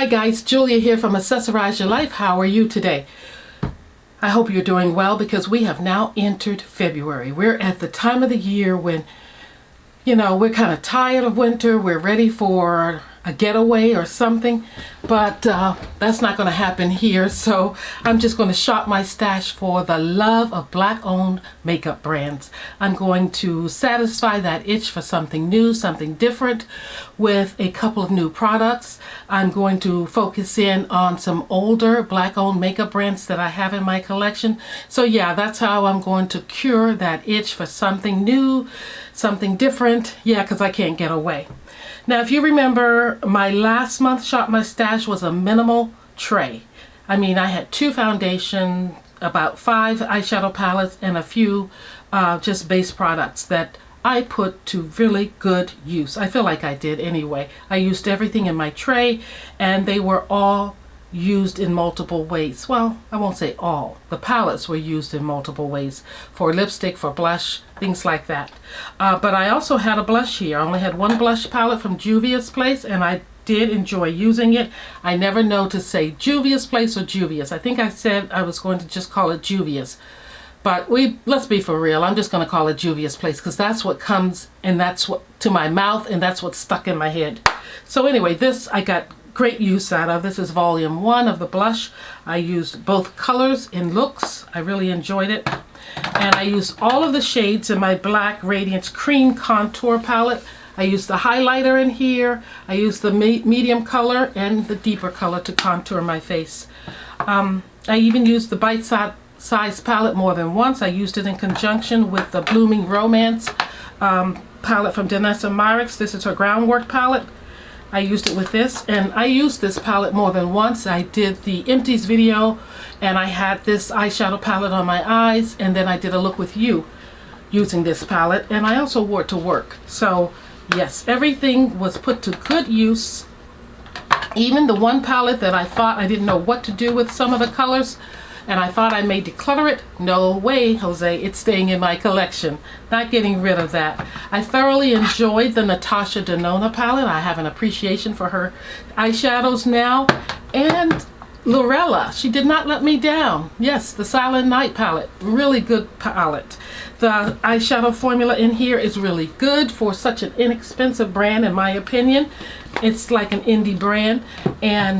Hi guys, Julia here from Accessorize Your Life. How are you today? I hope you're doing well because we have now entered February. We're at the time of the year when, we're kind of tired of winter. We're ready for a getaway or something, but that's not going to happen here. So I'm just going to shop my stash for the love of Black-owned makeup brands. I'm going to satisfy that itch for something new, something different with a couple of new products. I'm going to focus in on some older Black-owned makeup brands that I have in my collection. So yeah, that's how I'm going to cure that itch for something new, something different. Yeah, because I can't get away. Now, if you remember, my last month Shop My Stash was a minimal tray. I mean, I had 2 foundations, about 5 eyeshadow palettes, and a few just base products that I put to really good use. I feel like I did anyway. I used everything in my tray, and they were all used in multiple ways. Well, I won't say all. The palettes were used in multiple ways for lipstick, for blush, things like that. But I also had a blush here. I only had 1 blush palette from Juvia's Place, and I did enjoy using it. I never know to say Juvia's Place or Juvia's. I think I said I was going to just call it Juvia's. But let's be for real. I'm just going to call it Juvia's Place because that's what comes, and that's what to my mouth, and that's what's stuck in my head. So anyway, this I got great use out of. This is volume 1 of the blush. I used both colors in looks. I really enjoyed it. And I used all of the shades in my Black Radiance Cream Contour Palette. I used the highlighter in here. I used the medium color and the deeper color to contour my face. I even used the Bite Size palette more than once. I used it in conjunction with the Blooming Romance palette from Danessa Myricks. This is her Groundwork palette. I used it with this, and I used this palette more than once. I did the empties video, and I had this eyeshadow palette on my eyes, and then I did a look with you using this palette, and I also wore it to work. So yes, everything was put to good use. Even the one palette that I thought I didn't know what to do with some of the colors, and I thought I may declutter it. No way, Jose, it's staying in my collection. Not getting rid of that. I thoroughly enjoyed the Natasha Denona palette. I have an appreciation for her eyeshadows now. And Lorella, she did not let me down. Yes, the Silent Night palette, really good palette. The eyeshadow formula in here is really good for such an inexpensive brand, in my opinion. It's like an indie brand. And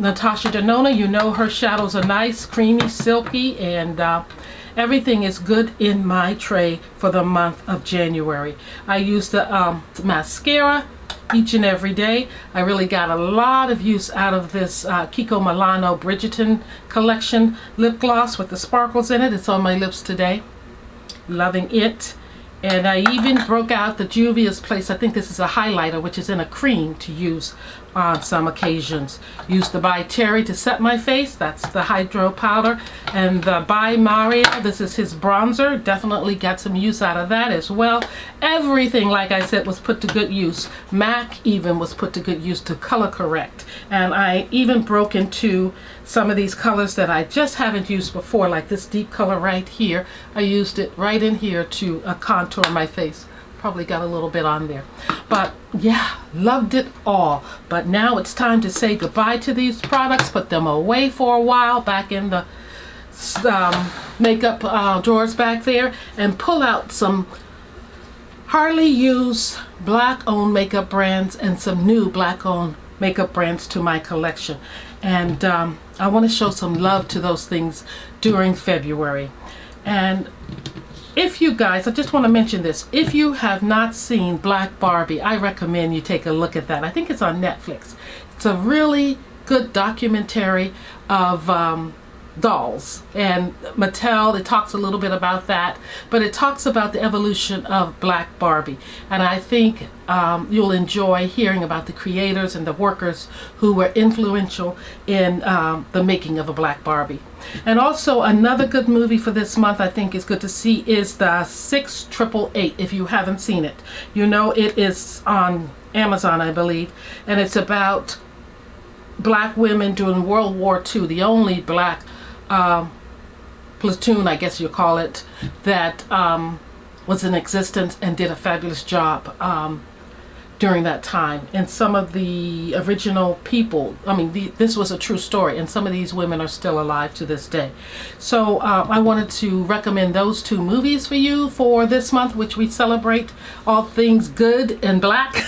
Natasha Denona, you know her shadows are nice, creamy, silky, and everything is good in my tray for the month of January. I use the mascara each and every day. I really got a lot of use out of this Kiko Milano Bridgerton collection lip gloss with the sparkles in it. It's on my lips today. Loving it. And I even broke out the Juvia's Place. I think this is a highlighter, which is in a cream to use on some occasions. Used the By Terry to set my face. That's the hydro powder. And the By Mario, this is his bronzer. Definitely got some use out of that as well. Everything, like I said, was put to good use. MAC even was put to good use to color correct. And I even broke into some of these colors that I just haven't used before, like this deep color right here. I used it right in here to contour my face. Probably got a little bit on there. But yeah, loved it all. But now it's time to say goodbye to these products, put them away for a while back in the makeup drawers back there, and pull out some hardly used Black-owned makeup brands and some new Black-owned makeup brands to my collection. And I want to show some love to those things during February. And if you guys, I just want to mention this, if you have not seen Black Barbie, I recommend you take a look at that. I think it's on Netflix. It's a really good documentary of dolls and Mattel. It talks a little bit about that, but it talks about the evolution of Black Barbie, and I think you'll enjoy hearing about the creators and the workers who were influential in the making of a Black Barbie. And also another good movie for this month I think is good to see is the 6888. If you haven't seen it, you know it is on Amazon, I believe, and it's about Black women during World War II, the only Black platoon, I guess you call it, that was in existence and did a fabulous job during that time, and some of the original people, I mean, this was a true story, and some of these women are still alive to this day. So I wanted to recommend those two movies for you for this month, which we celebrate all things good and black.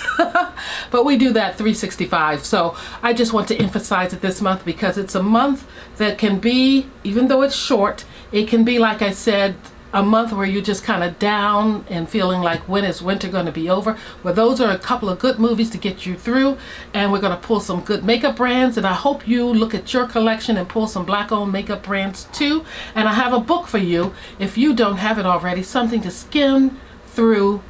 But we do that 365. So I just want to emphasize it this month because it's a month that can be, even though it's short, it can be, like I said, a month where you're just kind of down and feeling like, when is winter going to be over? Well, those are a couple of good movies to get you through, and we're going to pull some good makeup brands, and I hope you look at your collection and pull some black owned makeup brands too. And I have a book for you, if you don't have it already, something to skim through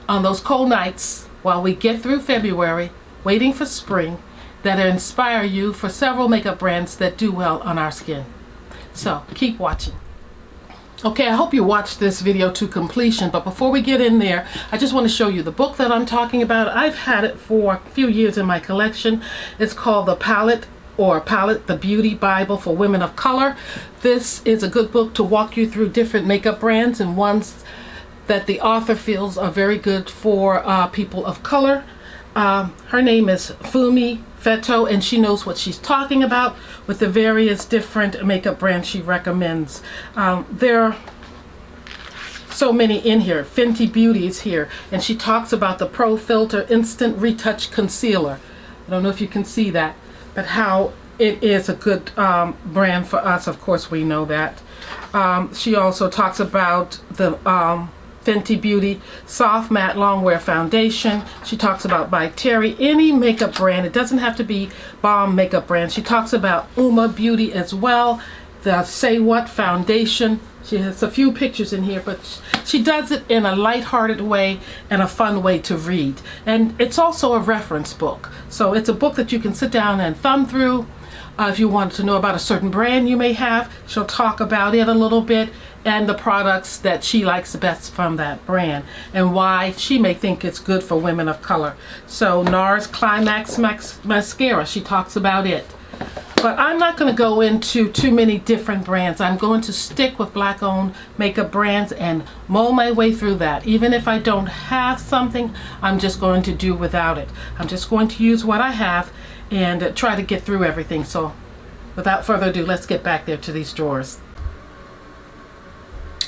on those cold nights while we get through February, waiting for spring, that'll inspire you for several makeup brands that do well on our skin. So keep watching. Okay, I hope you watched this video to completion, but before we get in there, I just want to show you the book that I'm talking about. I've had it for a few years in my collection. It's called The Palette, the Beauty Bible for Women of Color. This is a good book to walk you through different makeup brands and ones that the author feels are very good for people of color. Her name is Funmi, Fetto, and she knows what she's talking about with the various different makeup brands she recommends. There are so many in here. Fenty Beauty is here, and she talks about the Pro Filter Instant Retouch Concealer. I don't know if you can see that, but how it is a good brand for us. Of course, we know that. She also talks about the Fenty Beauty Soft Matte Longwear Foundation. She talks about by Terry, any makeup brand. It doesn't have to be bomb makeup brand. She talks about Uma Beauty as well, the Say What Foundation. She has a few pictures in here, but she does it in a lighthearted way and a fun way to read. And it's also a reference book. So it's a book that you can sit down and thumb through. If you want to know about a certain brand you may have, she'll talk about it a little bit and the products that she likes the best from that brand and why she may think it's good for women of color. So NARS Climax Mascara, she talks about it. But I'm not going to go into too many different brands. I'm going to stick with black owned makeup brands and mull my way through that. Even if I don't have something, I'm just going to do without it. I'm just going to use what I have and try to get through everything. So without further ado, let's get back there to these drawers.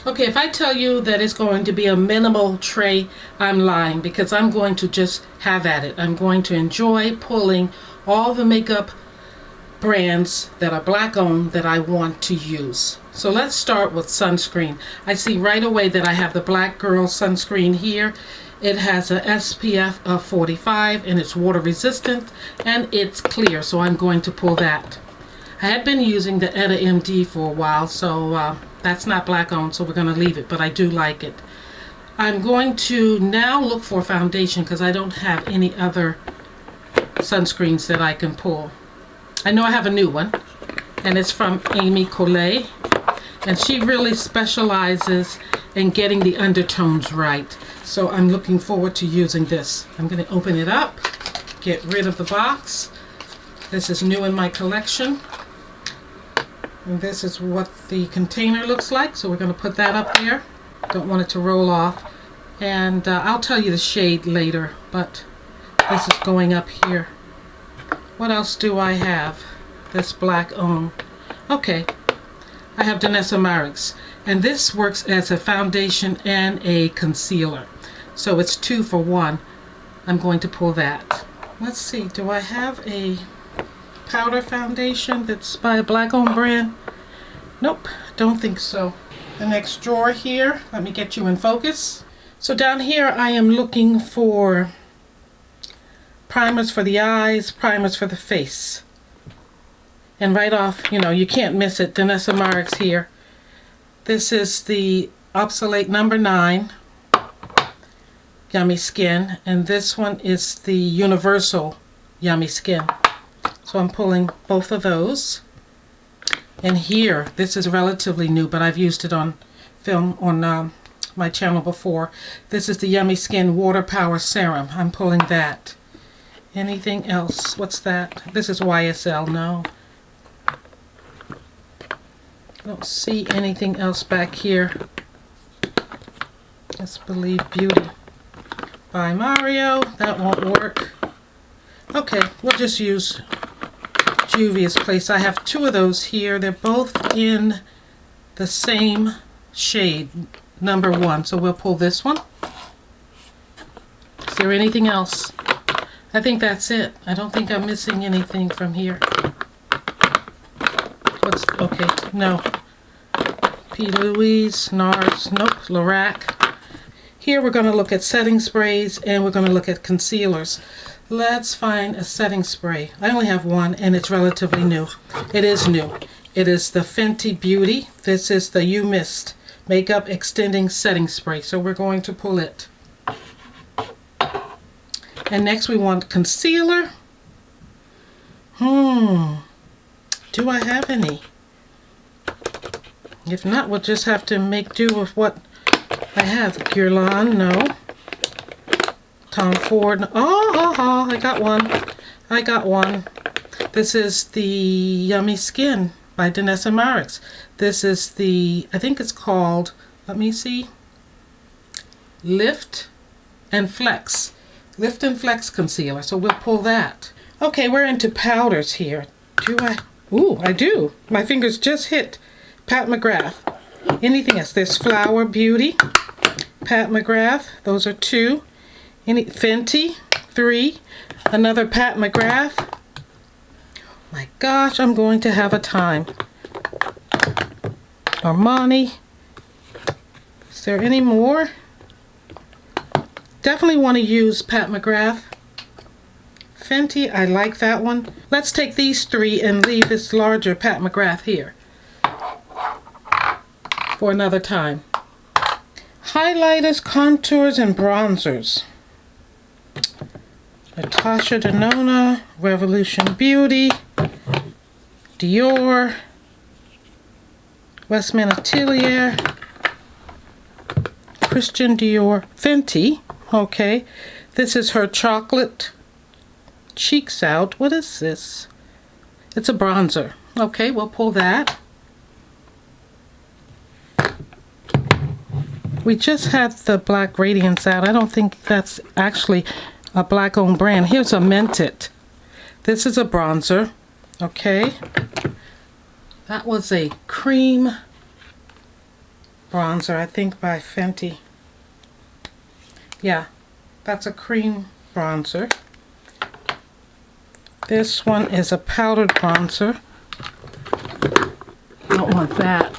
Okay, if I tell you that it's going to be a minimal tray, I'm lying, because I'm going to just have at it. I'm going to enjoy pulling all the makeup brands that are black owned that I want to use. So let's start with sunscreen. I see right away that I have the Black Girl sunscreen here. It has a SPF of 45 and it's water resistant and it's clear, so I'm going to pull that. I had been using the Etta MD for a while, so that's not black owned, so we're going to leave it, but I do like it. I'm going to now look for foundation because I don't have any other sunscreens that I can pull. I know I have a new one, and it's from Amy Collet, and she really specializes in getting the undertones right. So I'm looking forward to using this. I'm going to open it up, get rid of the box. This is new in my collection. And this is what the container looks like, so we're going to put that up there. Don't want it to roll off. And I'll tell you the shade later, but this is going up here. What else do I have? This black owned. Okay, I have Danessa Myricks, and this works as a foundation and a concealer. So it's 2 for 1. I'm going to pull that. Let's see, do I have a powder foundation that's by a black owned brand? Nope, don't think so. The next drawer here, let me get you in focus. So down here I am looking for primers for the eyes, primers for the face. And right off, you know, you can't miss it, Danessa Myricks here. This is the Obsolete number 9, Yummy Skin, and this one is the Universal Yummy Skin. So I'm pulling both of those. And here, this is relatively new, but I've used it on film on my channel before. This is the Yummy Skin Water Power Serum. I'm pulling that. Anything else? What's that? This is YSL. No. I don't see anything else back here. Let's Believe Beauty. by Mario. That won't work. Okay, we'll just use Juvia's Place. I have two of those here. They're both in the same shade, number 1. So we'll pull this one. Is there anything else? I think that's it. I don't think I'm missing anything from here. Okay, no. P. Louise, NARS, nope, Lorac. Here we're going to look at setting sprays and we're going to look at concealers. Let's find a setting spray. I only have one and it's relatively new. It is new. It is the Fenty Beauty. This is the You Mist Makeup Extending Setting Spray. So we're going to pull it. And next we want concealer. Do I have any? If not, we'll just have to make do with what I have. Guerlain, no. Tom Ford, oh, I got one. I got one. This is the Yummy Skin by Danessa Marix. This is the, I think it's called, let me see, Lift and Flex. Lift and Flex Concealer, so we'll pull that. Okay, we're into powders here. Do I? Ooh, I do. My fingers just hit Pat McGrath. Anything else? There's Flower Beauty, Pat McGrath. Those are 2. Any Fenty, 3. Another Pat McGrath. My gosh, I'm going to have a time. Armani. Is there any more? Definitely want to use Pat McGrath. Fenty, I like that one. Let's take these 3 and leave this larger Pat McGrath here for another time. Highlighters, contours, and bronzers. Natasha Denona, Revolution Beauty, Dior, Westman Atelier, Christian Dior, Fenty. Okay, this is her Chocolate Cheeks Out. What is this? It's a bronzer. Okay, we'll pull that. We just had the Black Radiance out. I don't think that's actually a black-owned brand. Here's a Mented. This is a bronzer. Okay. That was a cream bronzer, I think, by Fenty. Yeah, that's a cream bronzer. This one is a powdered bronzer. Don't want that.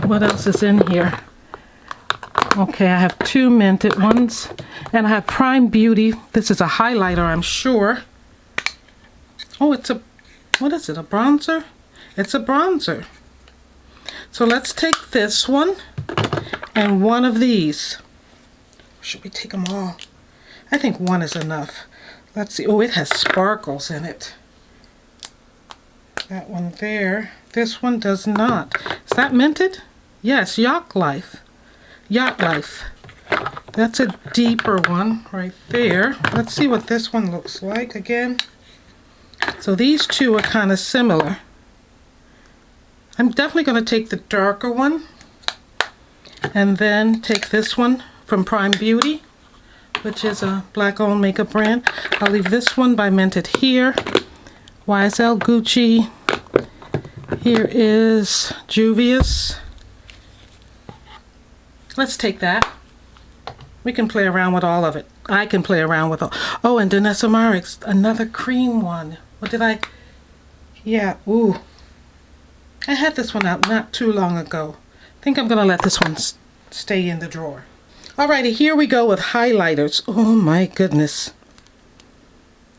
What else is in here? Okay, I have 2 Mented ones. And I have Prime Beauty. This is a highlighter, I'm sure. Oh, it's a, what is it, a bronzer? It's a bronzer. So let's take this one and one of these. Should we take them all? I think one is enough. Let's see. Oh, it has sparkles in it. That one there. This one does not. Is that Mented? Yes, Yacht Life. Yacht Life. That's a deeper one right there. Let's see what this one looks like again. So these 2 are kind of similar. I'm definitely going to take the darker one and then take this one from Prime Beauty, which is a black-owned makeup brand. I'll leave this one by Mented here. YSL Gucci. Here is Juvia's. Let's take that. We can play around with all of it. I can play around with all. Oh, and Danessa Marix, another cream one. What did I? Yeah, ooh. I had this one out not too long ago. I think I'm going to let this one stay in the drawer. Alrighty, here we go with highlighters. Oh my goodness.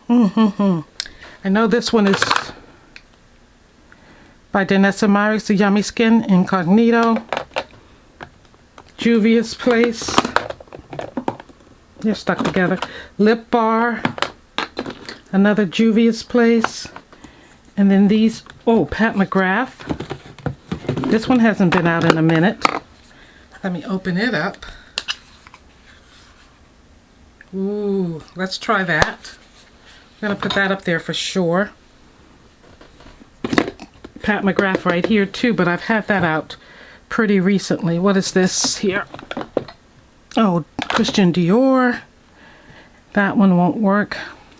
I know this one is by Danessa Marix, the Yummy Skin Incognito. Juvia's Place. They're stuck together. Lip Bar. Another Juvia's Place. And then these, oh, Pat McGrath. This one hasn't been out in a minute. Let me open it up. Ooh, let's try that. I'm going to put that up there for sure. Pat McGrath right here too, but I've had that out pretty recently. What is this here? Oh, Christian Dior. That one won't work.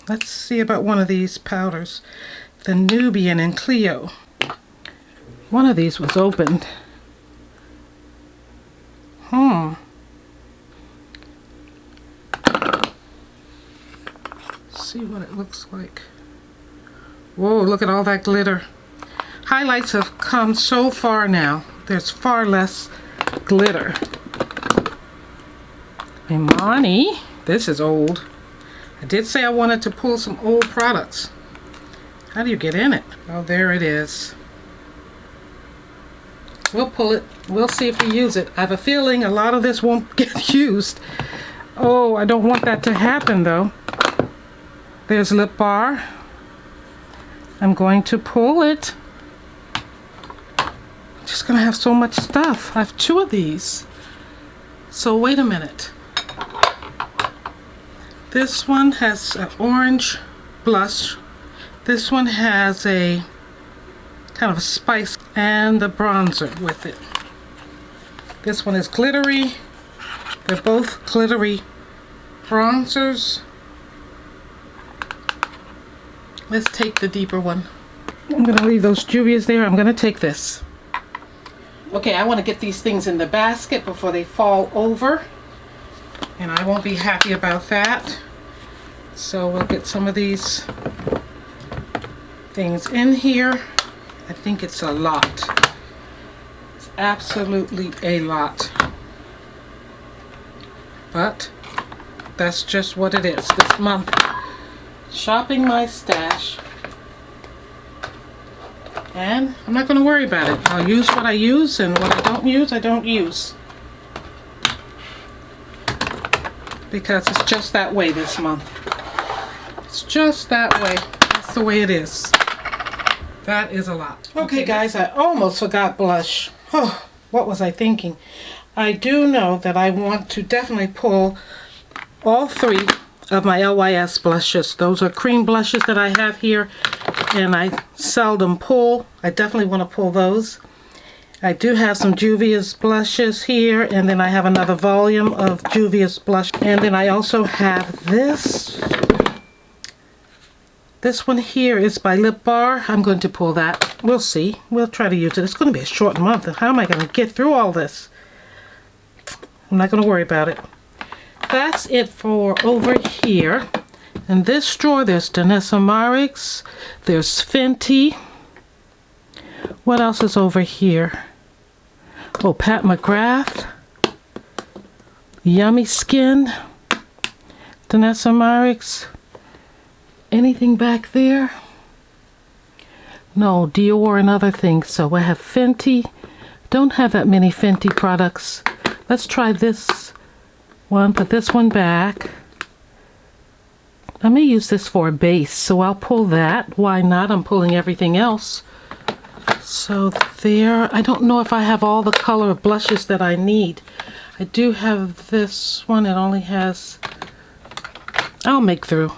Let's see about one of these powders. The Nubian and Clio. One of these was opened. See what it looks like. Whoa, look at all that glitter. Highlights have come so far now. There's far less glitter. Imani, this is old. I did say I wanted to pull some old products. How do you get in it? Oh, there it is. We'll pull it. We'll see if we use it. I have a feeling a lot of this won't get used. Oh, I don't want that to happen though. There's Lip Bar. I'm going to pull it. I'm just gonna have so much stuff. I have 2 of these. So wait a minute. This one has an orange blush. This one has a kind of a spice and the bronzer with it. This one is glittery. They're both glittery bronzers. Let's take the deeper one. I'm going to leave those Juvias there. I'm going to take this. Okay, I want to get these things in the basket before they fall over. And I won't be happy about that. So we'll get some of these things in here. I think it's a lot. It's absolutely a lot. But that's just what it is this month. Shopping my stash. And I'm not going to worry about it. I'll use what I use, and what I don't use, I don't use. Because it's just that way this month. It's just that way. That's the way it is. That is a lot. Okay guys, I almost forgot blush. Oh, what was I thinking? I do know that I want to definitely pull all 3 of my LYS blushes. Those are cream blushes that I have here, and I seldom pull. I definitely want to pull those. I do have some Juvia's blushes here, and then I have another volume of Juvia's blush. And then I also have this. This one here is by Lip Bar. I'm going to pull that. We'll see. We'll try to use it. It's going to be a short month. How am I going to get through all this? I'm not going to worry about it. That's it for over here. In this drawer, there's Danessa Myricks. There's Fenty. What else is over here? Oh, Pat McGrath. Yummy Skin. Danessa Myricks. Anything back there? No, Dior and other things. So I have Fenty. Don't have that many Fenty products. Let's try this one. Put this one back. I may use this for a base, so I'll pull that. Why not? I'm pulling everything else. So there. I don't know if I have all the color of blushes that I need. I do have this one. It only has... I'll make through.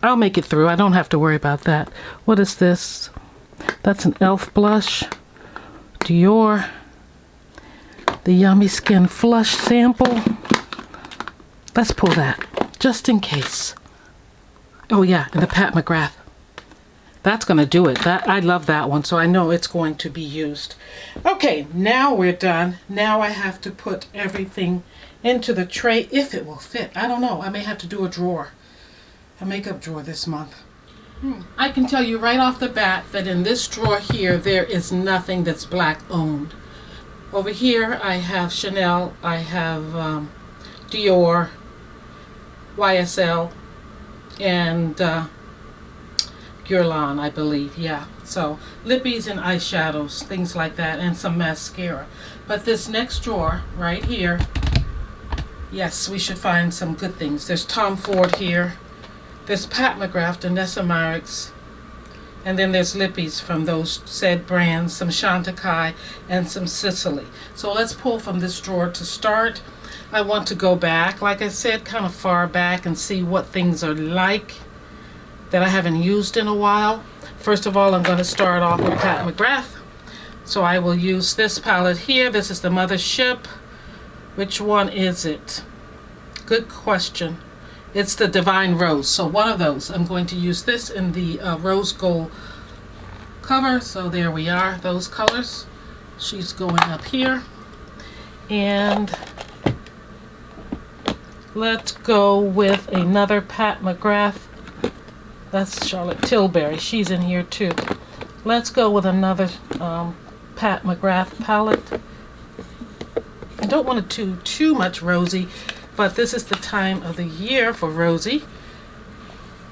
I'll make it through. I don't have to worry about that. What is this? That's an e.l.f. blush. Dior. The Yummy Skin Flush sample. Let's pull that, just in case. Oh yeah, and the Pat McGrath. That's going to do it. I love that one, so I know it's going to be used. Okay, now we're done. Now I have to put everything into the tray, if it will fit. I don't know. I may have to do a drawer. A makeup drawer this month. I can tell you right off the bat that in this drawer here, there is nothing that's black owned. Over here, I have Chanel, I have Dior, YSL, and Guerlain, I believe, yeah. So, lippies and eyeshadows, things like that, and some mascara. But this next drawer, right here, yes, we should find some good things. There's Tom Ford here. There's Pat McGrath, Danessa Myricks, and then there's lippies from those said brands, some Chantecaille and some Sicily. So let's pull from this drawer to start. I want to go back, like I said, kind of far back and see what things are like that I haven't used in a while. First of all, I'm going to start off with Pat McGrath. So I will use this palette here. This is the Mothership. Which one is it? Good question. It's the Divine Rose. So one of those. I'm going to use this in the rose gold cover. So there we are, those colors. She's going up here. And let's go with another Pat McGrath. That's Charlotte Tilbury. She's in here too. Let's go with another Pat McGrath palette. I don't want it too much rosy, but this is the time of the year for rosy.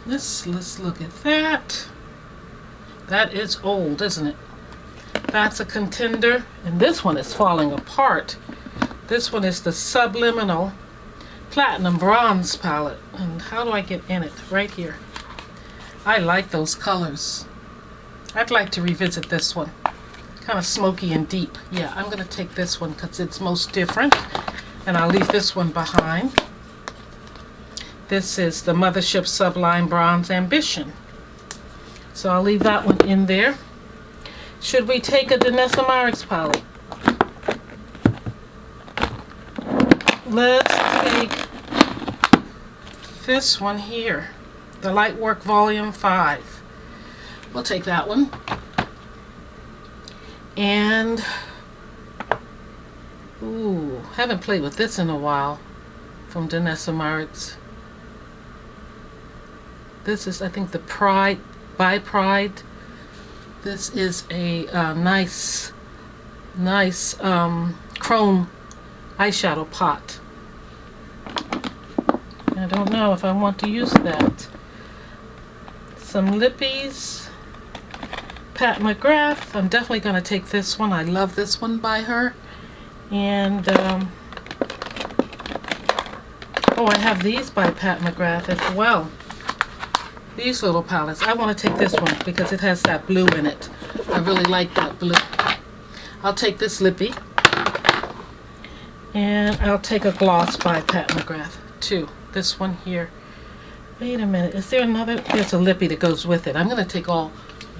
Let's look at that. That is old, isn't it? That's a contender, and this one is falling apart. This one is the Subliminal Platinum Bronze palette. And how do I get in it? Right here. I like those colors. I'd like to revisit this one. Kind of smoky and deep. Yeah, I'm going to take this one because it's most different. And I'll leave this one behind. This is the Mothership Sublime Bronze Ambition. So I'll leave that one in there. Should we take a Danessa Myricks palette? Let's take this one here. The Lightwork Volume 5. We'll take that one. And, ooh, haven't played with this in a while from Danessa Myricks. This is, I think, the Pride, by Pride. This is a nice chrome eyeshadow pot. I don't know if I want to use that. Some lippies. Pat McGrath. I'm definitely going to take this one. I love this one by her. And, oh, I have these by Pat McGrath as well. These little palettes. I want to take this one because it has that blue in it. I really like that blue. I'll take this lippy. And I'll take a gloss by Pat McGrath too. This one here. Wait a minute. Is there another? There's a lippy that goes with it. I'm going to take all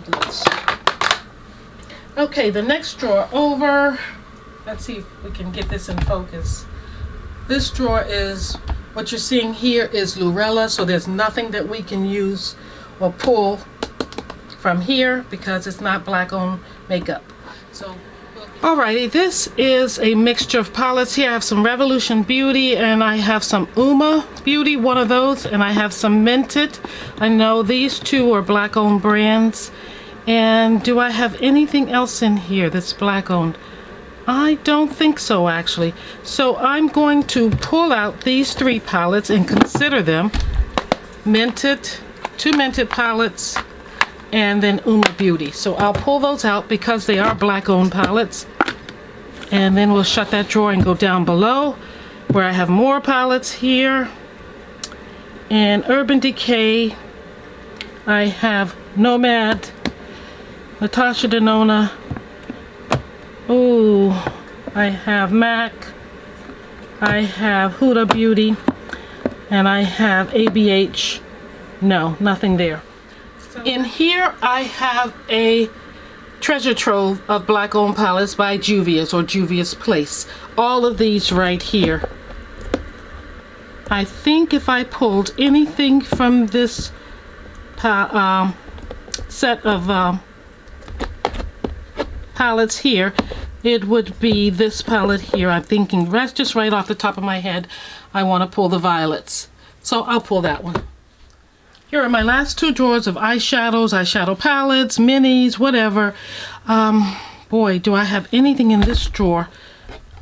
this. Okay, the next drawer over. Let's see if we can get this in focus. This drawer is, what you're seeing here is Lurella, so there's nothing that we can use or pull from here because it's not black-owned makeup. So, alrighty, this is a mixture of palettes here. I have some Revolution Beauty and I have some Uma Beauty, one of those, and I have some Minted. I know these two are black-owned brands. And do I have anything else in here that's black-owned? I don't think so, actually. So I'm going to pull out these three palettes and consider them Minted, two Minted palettes, and then Uma Beauty. So I'll pull those out because they are black-owned palettes. And then we'll shut that drawer and go down below where I have more palettes here. And Urban Decay, I have Nomad, Natasha Denona. Oh, I have MAC, I have Huda Beauty, and I have ABH. No, nothing there. In here I have a treasure trove of black-owned palettes by Juvia's or Juvia's Place. All of these right here. I think if I pulled anything from this set of palettes here, it would be this palette here. I'm thinking that's just right off the top of my head. I want to pull the violets, so I'll pull that one. Here are my last two drawers of eyeshadows, eyeshadow palettes, minis, whatever. Boy, do I have anything in this drawer.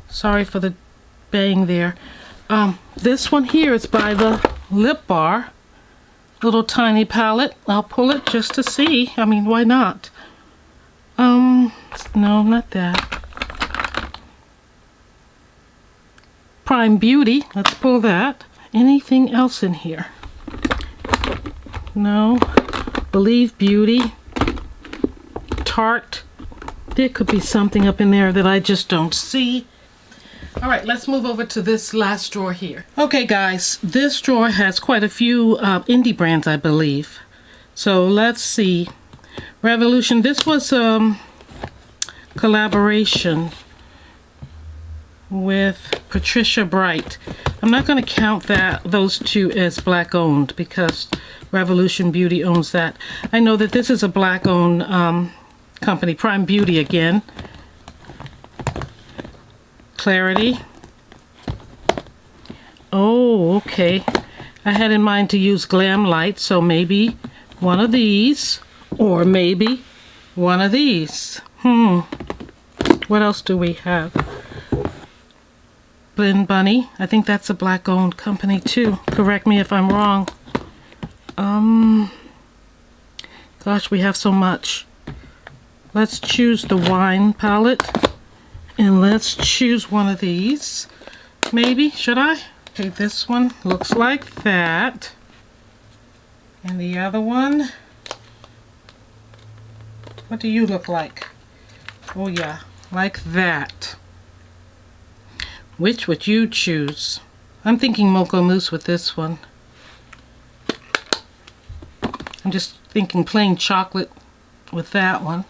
Sorry for the bang there. This one here is by the Lip Bar, little tiny palette. I'll pull it just to see. I mean, why not? No, not that. Prime Beauty, let's pull that. Anything else in here? No. Believe Beauty. Tarte. There could be something up in there that I just don't see. Alright, let's move over to this last drawer here. Okay guys, this drawer has quite a few indie brands, I believe. So let's see. Revolution, this was collaboration with Patricia Bright. I'm not going to count those two as black owned because Revolution Beauty owns that. I know that this is a black owned company, Prime Beauty again. Clarity. Oh, okay. I had in mind to use Glam Light, so maybe one of these, or maybe one of these. What else do we have? Blend Bunny. I think that's a black owned company too. Correct me if I'm wrong. Gosh, we have so much. Let's choose the wine palette. And let's choose one of these. Maybe, should I? Okay, this one looks like that. And the other one, what do you look like? Oh yeah, like that. Which would you choose? I'm thinking Mocha Mousse with this one. I'm just thinking plain chocolate with that one.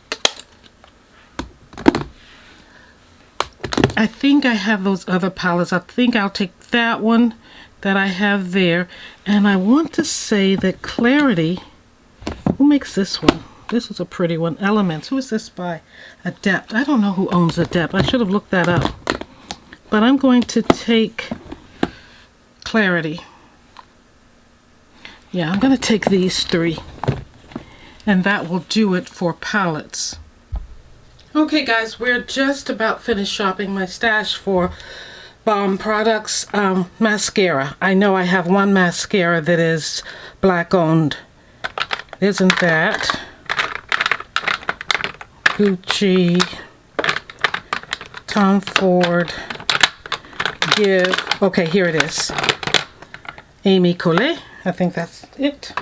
I think I have those other palettes. I think I'll take that one that I have there. And I want to say that Clarity, who makes this one? This is a pretty one. Elements. Who is this by? Adept. I don't know who owns Adept. I should have looked that up. But I'm going to take Clarity. Yeah, I'm going to take these three. And that will do it for palettes. Okay guys, we're just about finished shopping my stash for Balm products. Mascara. I know I have one mascara that is black owned. Isn't that? Gucci, Tom Ford, Give. Okay, here it is. Amy Collet. I think that's it.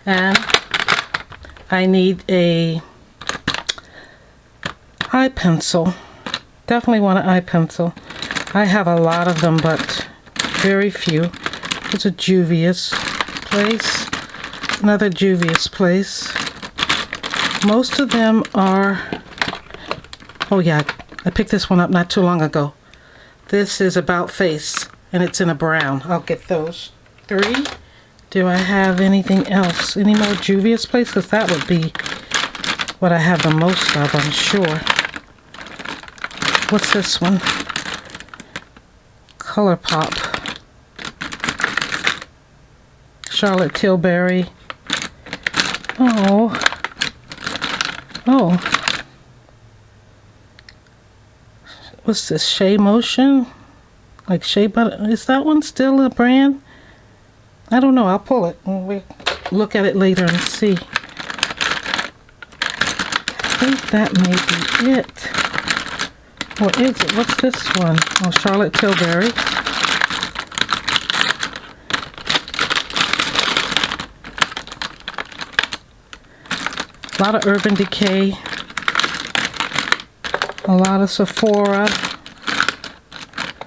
And I need a eye pencil. Definitely want an eye pencil. I have a lot of them, but very few. It's a Juvia's Place. Another Juvia's Place. Most of them are... Oh yeah, I picked this one up not too long ago. This is About Face, and it's in a brown. I'll get those three. Do I have anything else? Any more Juvia's Place? Because that would be what I have the most of, I'm sure. What's this one? ColourPop. Charlotte Tilbury. Oh. Oh. What's this? Shea Motion? Like Shea Butter? Is that one still a brand? I don't know. I'll pull it and we look at it later and see. I think that may be it. Or is it? What's this one? Oh, Charlotte Tilbury. A lot of Urban Decay. A lot of Sephora.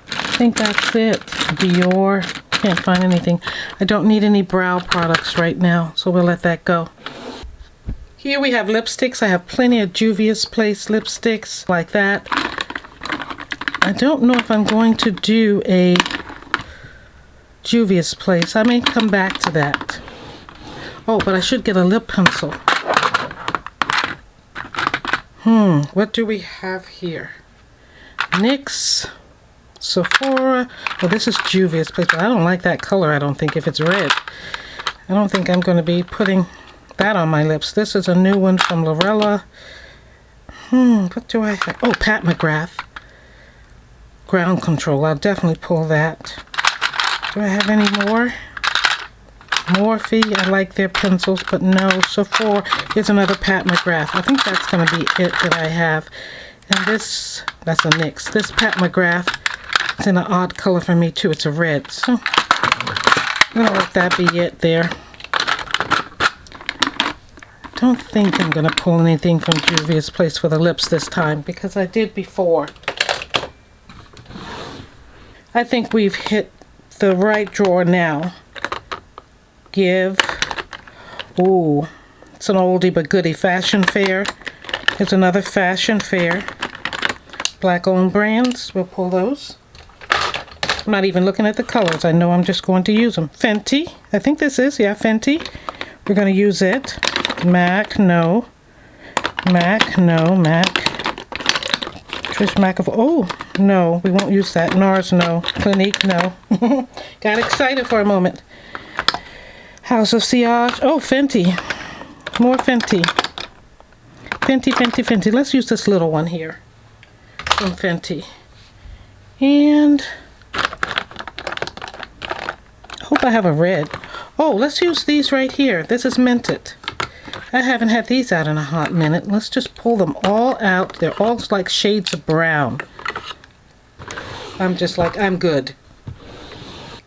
I think that's it. Dior. Can't find anything. I don't need any brow products right now, so we'll let that go. Here we have lipsticks. I have plenty of Juvia's Place lipsticks like that. I don't know if I'm going to do a Juvia's Place. I may come back to that. Oh, but I should get a lip pencil. What do we have here? NYX, Sephora. Well, this is Juvia's Place, but I don't like that color, I don't think, if it's red. I don't think I'm going to be putting that on my lips. This is a new one from Lorella. What do I have? Oh, Pat McGrath. Ground Control. I'll definitely pull that. Do I have any more? Morphe. I like their pencils, but no. Sephora is another Pat McGrath. I think that's going to be it that I have. And this, that's a NYX. This Pat McGrath is in an odd color for me too. It's a red. So I'm going to let that be it there. I don't think I'm going to pull anything from Juvia's Place for the lips this time because I did before. I think we've hit the right drawer now. Give. Ooh, it's an oldie but goodie. Fashion Fair. There's another Fashion Fair. Black owned brands. We'll pull those. I'm not even looking at the colors. I know I'm just going to use them. Fenty. I think this is, yeah, Fenty. We're going to use it. MAC, no. MAC, no. MAC. Trish McAvoy. Oh, no, we won't use that. NARS, no. Clinique, no. Got excited for a moment. House of Siage. Oh, Fenty. More Fenty. Fenty, Fenty, Fenty. Let's use this little one here from Fenty. And I hope I have a red. Oh, let's use these right here. This is Mented. I haven't had these out in a hot minute. Let's just pull them all out. They're all like shades of brown. I'm just like, I'm good.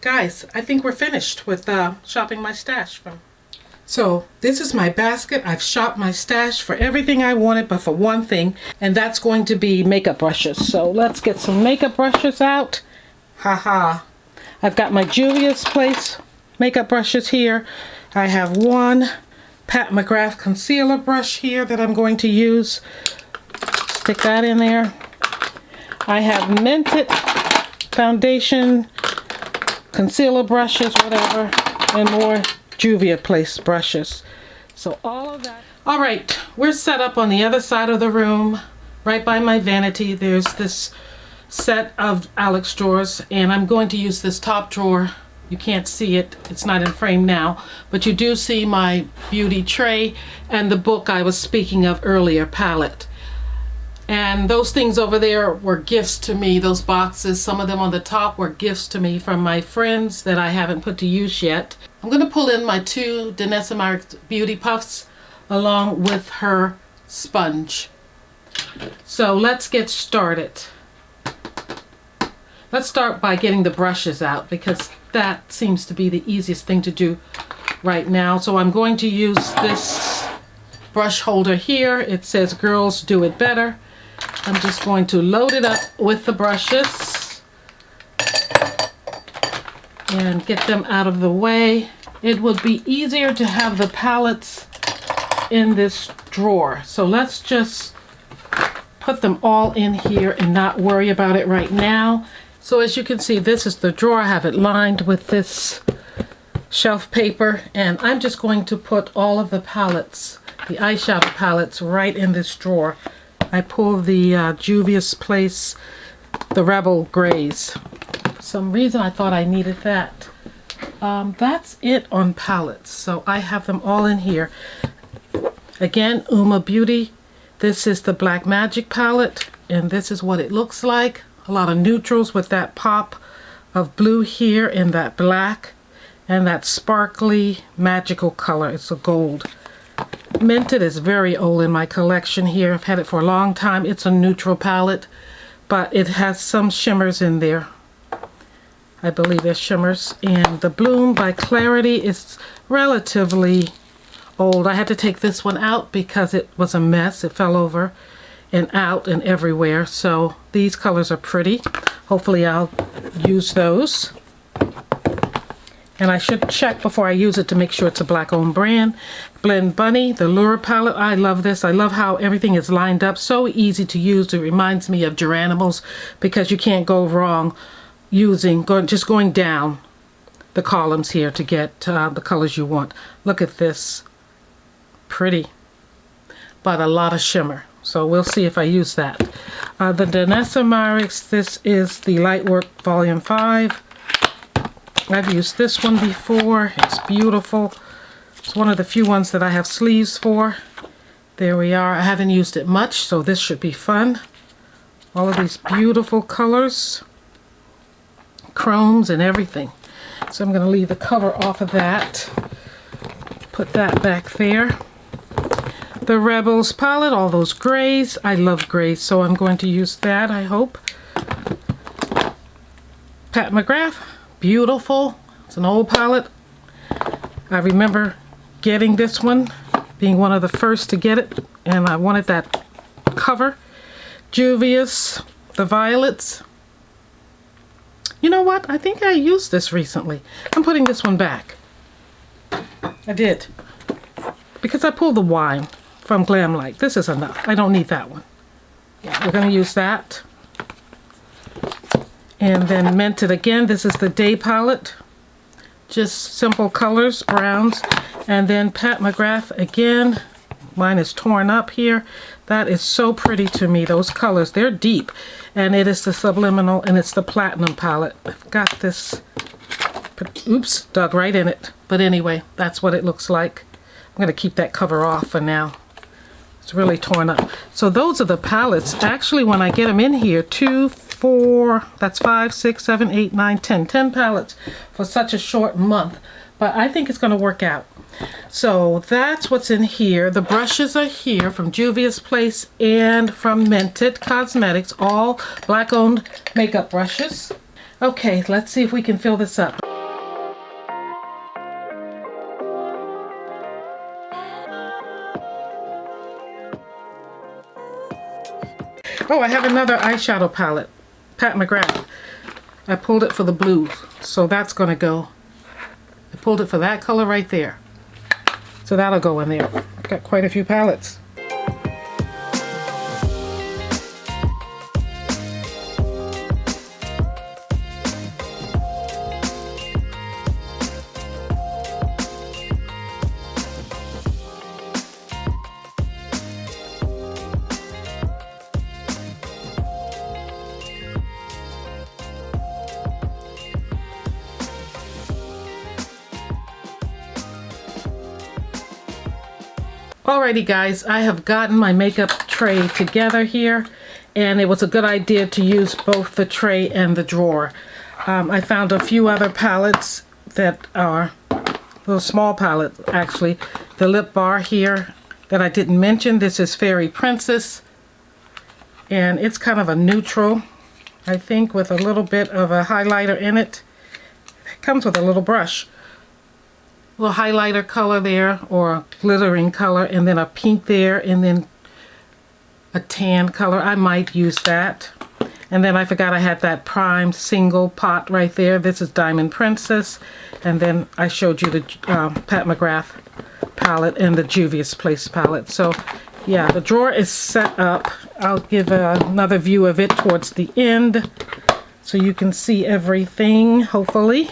Guys, I think we're finished with shopping my stash from. So this is my basket. I've shopped my stash for everything I wanted, but for one thing, and that's going to be makeup brushes. So let's get some makeup brushes out. Haha. I've got my Juvia's Place makeup brushes here. I have one Pat McGrath concealer brush here that I'm going to use. Stick that in there. I have Mented foundation, concealer brushes, whatever, and more Juvia's Place brushes. So all of that. All right, we're set up on the other side of the room, right by my vanity. There's this set of Alex drawers, and I'm going to use this top drawer. You can't see it, it's not in frame now, but you do see my beauty tray and the book I was speaking of earlier, palette. And those things over there were gifts to me, those boxes. Some of them on the top were gifts to me from my friends that I haven't put to use yet. I'm going to pull in my two Danessa Myricks Beauty Puffs along with her sponge. So let's get started. Let's start by getting the brushes out because that seems to be the easiest thing to do right now. So I'm going to use this brush holder here. It says girls do it better. I'm just going to load it up with the brushes and get them out of the way. It would be easier to have the palettes in this drawer. So let's just put them all in here and not worry about it right now. So as you can see, this is the drawer. I have it lined with this shelf paper, and I'm just going to put all of the palettes, the eyeshadow palettes, right in this drawer. I pulled the Juvia's Place, the Rebel Grays. For some reason I thought I needed that. That's it on palettes. So I have them all in here. Again, Uma Beauty. This is the Black Magic palette, and this is what it looks like. A lot of neutrals with that pop of blue here and that black and that sparkly magical color. It's a gold. Mented is very old in my collection here. I've had it for a long time. It's a neutral palette, but it has some shimmers in there. I believe there's shimmers. And the Bloom by Clarity is relatively old. I had to take this one out because it was a mess. It fell over and out and everywhere. So these colors are pretty. Hopefully I'll use those. And I should check before I use it to make sure it's a black owned brand. Blend Bunny, the Lure palette. I love this. I love how everything is lined up. So easy to use. It reminds me of Geranimals because you can't go wrong using, just going down the columns here to get the colors you want. Look at this. Pretty, but a lot of shimmer. So we'll see if I use that. The Danessa Myricks, this is the Lightwork Volume 5. I've used this one before. It's beautiful. It's one of the few ones that I have sleeves for. There we are. I haven't used it much, so this should be fun. All of these beautiful colors. Chromes and everything. So I'm going to leave the cover off of that. Put that back there. The Rebels palette, all those grays. I love grays, so I'm going to use that, I hope. Pat McGrath, beautiful. It's an old palette. I remember getting this one, being one of the first to get it, and I wanted that cover. Juvia's, the Violets. You know what? I think I used this recently. I'm putting this one back. I did. Because I pulled the wine from Glamlight. This is enough. I don't need that one. Yeah, we're going to use that. And then Mented again. This is the Day palette. Just simple colors, browns. And then Pat McGrath again. Mine is torn up here. That is so pretty to me. Those colors, they're deep. And it is the Subliminal, and it's the Platinum palette. I've got this, oops, dug right in it. But anyway, that's what it looks like. I'm going to keep that cover off for now. It's really torn up. So those are the palettes. Actually, when I get them in here, 2, 4, that's 5, 6, 7, 8, 9, 10. 10 palettes for such a short month. But I think it's going to work out. So that's what's in here. The brushes are here from Juvia's Place and from Mented Cosmetics, all black-owned makeup brushes. Okay, let's see if we can fill this up. Oh, I have another eyeshadow palette, Pat McGrath. I pulled it for the blue, so that's going to go. I pulled it for that color right there. So that'll go in there. I've got quite a few palettes. Alrighty guys, I have gotten my makeup tray together here, and it was a good idea to use both the tray and the drawer. I found a few other palettes that are little small palettes actually. The lip bar here that I didn't mention, this is Fairy Princess, and it's kind of a neutral, I think, with a little bit of a highlighter in it. It comes with a little brush. Little highlighter color there, or a glittering color, and then a pink there, and then a tan color. I might use that. And then I forgot I had that prime single pot right there. This is Diamond Princess. And then I showed you the Pat McGrath palette and the Juvia's Place palette. So yeah, the drawer is set up. I'll give another view of it towards the end so you can see everything, hopefully.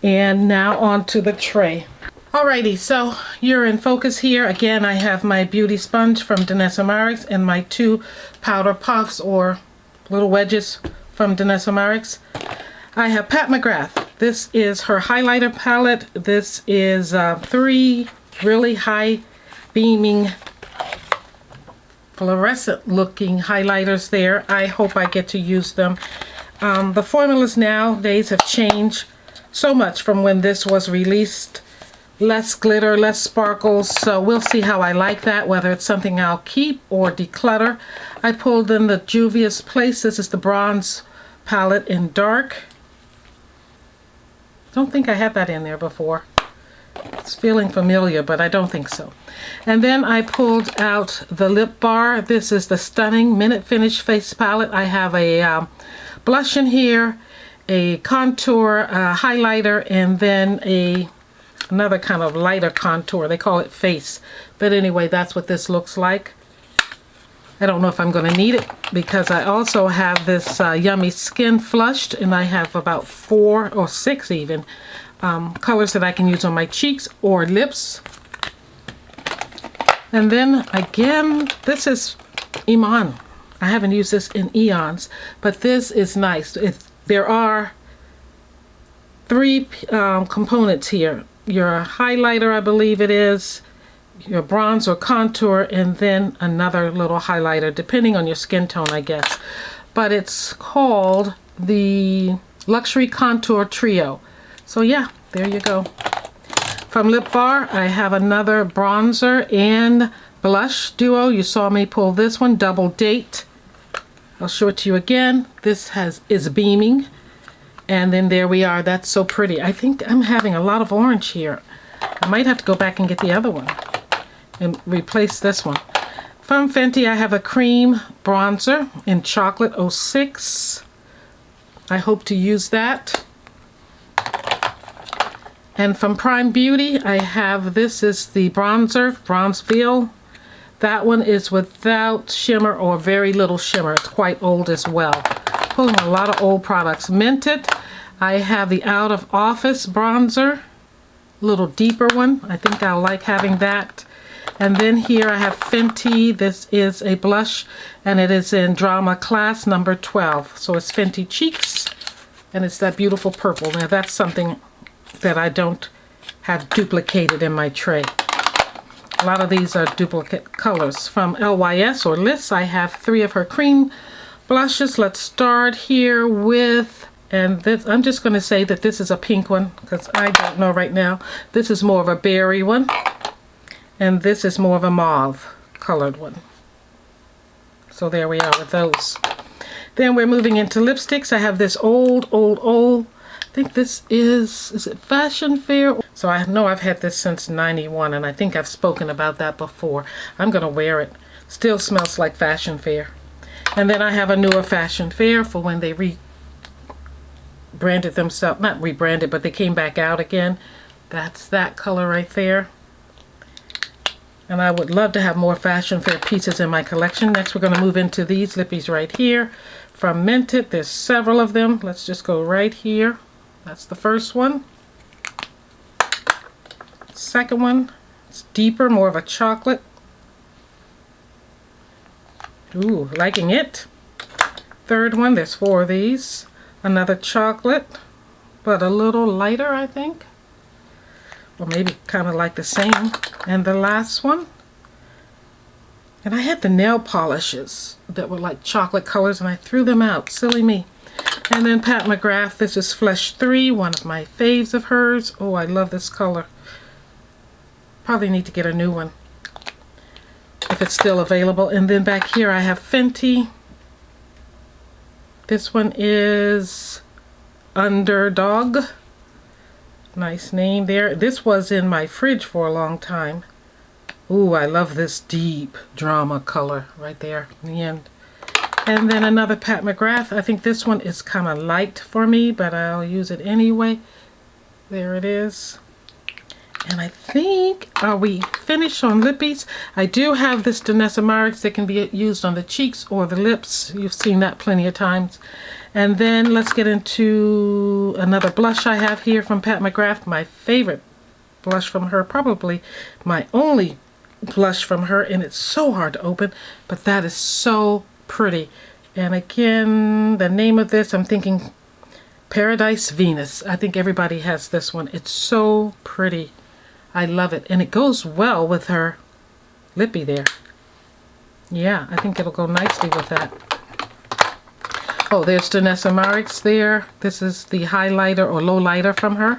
And now onto the tray. Alrighty, so you're in focus here. Again, I have my beauty sponge from Danessa Myricks and my 2 powder puffs or little wedges from Danessa Myricks. I have Pat McGrath. This is her highlighter palette. This is 3 really high beaming fluorescent looking highlighters there. I hope I get to use them. The formulas nowadays have changed so much from when this was released. Less glitter, less sparkles, so we'll see how I like that, whether it's something I'll keep or declutter. I pulled in the Juvia's Place. This is the bronze palette in dark. Don't think I had that in there before. It's feeling familiar, but I don't think so. And then I pulled out the lip bar. This is the Stunning Minute Finish Face Palette. I have a blush in here, a contour highlighter, and then another kind of lighter contour. They call it face. But anyway, that's what this looks like. I don't know if I'm going to need it because I also have this Yummy Skin Flushed, and I have about 4 or 6 even colors that I can use on my cheeks or lips. And then again, this is Iman. I haven't used this in eons, but this is nice. There are 3 components here. Your highlighter, I believe it is, your bronze or contour, and then another little highlighter, depending on your skin tone, I guess. But it's called the Luxury Contour Trio. So yeah, there you go. From Lip Bar, I have another bronzer and blush duo. You saw me pull this one, Double Date. I'll show it to you again. This is beaming. And then there we are. That's so pretty. I think I'm having a lot of orange here. I might have to go back and get the other one and replace this one. From Fenty, I have a cream bronzer in Chocolate 06. I hope to use that. And from Prime Beauty, I have, this is the bronzer, Bronze Veil. That one is without shimmer or very little shimmer. It's quite old as well. pulling a lot of old products. Minted, I have the Out of Office bronzer, a little deeper one. I think I'll like having that. And then here I have Fenty. This is a blush, and it is in Drama Class number 12. So it's Fenty Cheeks, and it's that beautiful purple. Now that's something that I don't have duplicated in my tray. A lot of these are duplicate colors. From LYS or Liss, I have 3 of her cream blushes. Let's start here with, and this, I'm just going to say that this is a pink one because I don't know right now. This is more of a berry one, and this is more of a mauve colored one. So there we are with those. Then we're moving into lipsticks. I have this old, I think this is it Fashion Fair? So I know I've had this since 91, and I think I've spoken about that before. I'm going to wear it. Still smells like Fashion Fair. And then I have a newer Fashion Fair for when they rebranded themselves. Not rebranded, but they came back out again. That's that color right there. And I would love to have more Fashion Fair pieces in my collection. Next, we're going to move into these lippies right here from Minted. There's several of them. Let's just go right here. That's the first one. Second one, it's deeper, more of a chocolate. Ooh, liking it. Third one, there's 4 of these. Another chocolate, but a little lighter, I think. Or maybe kind of like the same. And the last one. And I had the nail polishes that were like chocolate colors, and I threw them out. Silly me. And then Pat McGrath, this is Flesh 3, one of my faves of hers. Oh, I love this color. Probably need to get a new one if it's still available. And then back here I have Fenty. This one is Underdog. Nice name there. This was in my fridge for a long time. Ooh, I love this deep drama color right there in the end. And then another Pat McGrath. I think this one is kind of light for me, but I'll use it anyway. There it is. And I think, are we finished on lippies? I do have this Danessa Myricks that can be used on the cheeks or the lips. You've seen that plenty of times. And then let's get into another blush I have here from Pat McGrath. My favorite blush from her, probably my only blush from her, and it's so hard to open, but that is so pretty. And again, the name of this, I'm thinking Paradise Venus. I think everybody has this one. It's so pretty. I love it, and it goes well with her lippy there. Yeah, I think it'll go nicely with that. Oh, there's Danessa Myricks there. This is the highlighter or low lighter from her.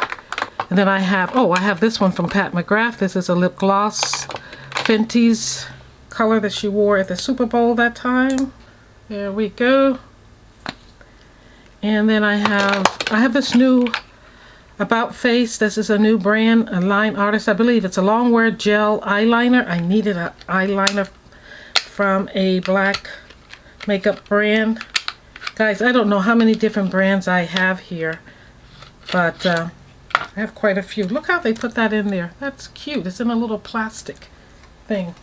And then I have this one from Pat McGrath. This is a lip gloss, Fenty's color that she wore at the Super Bowl that time. There we go. And then I have this new About Face. This is a new brand, a line artist. I believe it's a long wear gel eyeliner. I needed an eyeliner from a black makeup brand. Guys, I don't know how many different brands I have here, but I have quite a few. Look how they put that in there. That's cute. It's in a little plastic thing.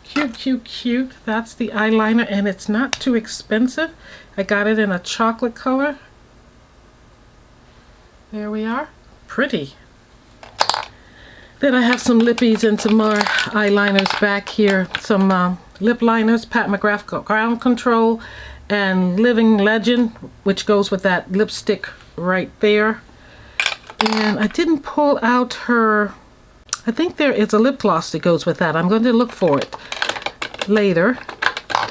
Cute, cute, cute. That's the eyeliner, and it's not too expensive. I got it in a chocolate color. There we are. Pretty. Then I have some lippies and some more eyeliners back here. Some lip liners, Pat McGrath Ground Control and Living Legend, which goes with that lipstick right there. And I didn't pull out her, I think there is a lip gloss that goes with that. I'm going to look for it later.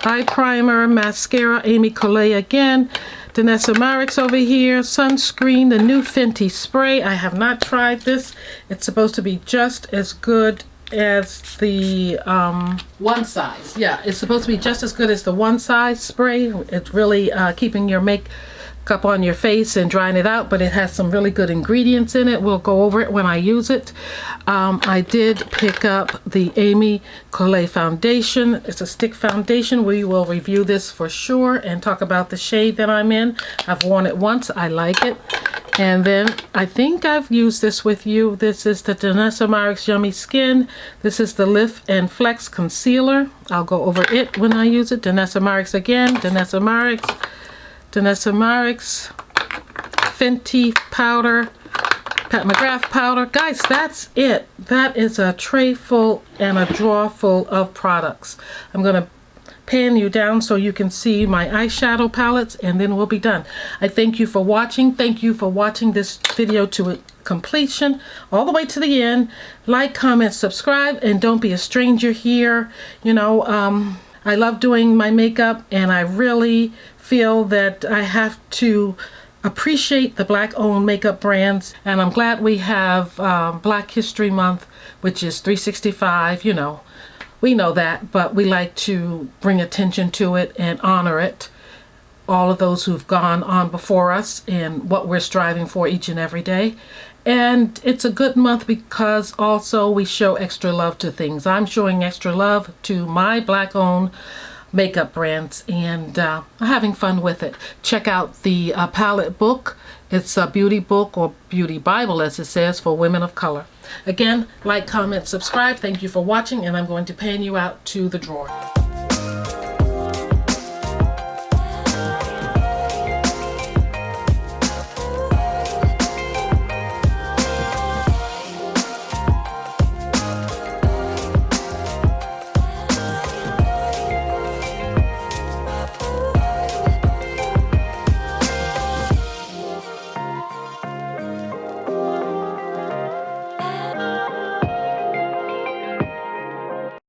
Eye primer, mascara, Amy Collet again. Danessa Myricks over here. Sunscreen, the new Fenty spray. I have not tried this. It's supposed to be just as good as the One Size. Yeah, it's supposed to be just as good as the One Size spray. It's really keeping your makeup on your face and drying it out, but it has some really good ingredients in it. We'll go over it when I use it. I did pick up the Amy Collet foundation. It's a stick foundation. We will review this for sure and talk about the shade that I'm in. I've worn it once. I like it. And then I think I've used this with you. This is the Danessa Myricks Yummy Skin. This is the Lift and Flex Concealer. I'll go over it when I use it. Danessa Myricks again. Danessa Myricks. Danessa Marix, Fenty powder, Pat McGrath powder. Guys, that's it. That is a tray full and a drawer full of products. I'm going to pan you down so you can see my eyeshadow palettes, and then we'll be done. I thank you for watching. Thank you for watching this video to completion, all the way to the end. Like, comment, subscribe, and don't be a stranger here. You know, I love doing my makeup, and I really feel that I have to appreciate the Black-owned makeup brands, and I'm glad we have Black History Month, which is 365, you know. We know that, but we like to bring attention to it and honor it. All of those who've gone on before us and what we're striving for each and every day. And it's a good month because also we show extra love to things. I'm showing extra love to my Black-owned makeup brands, and I'm having fun with it. Check out the palette book. It's a beauty book, or beauty Bible as it says, for women of color. Again, like, comment, subscribe. Thank you for watching, and I'm going to pan you out to the drawer.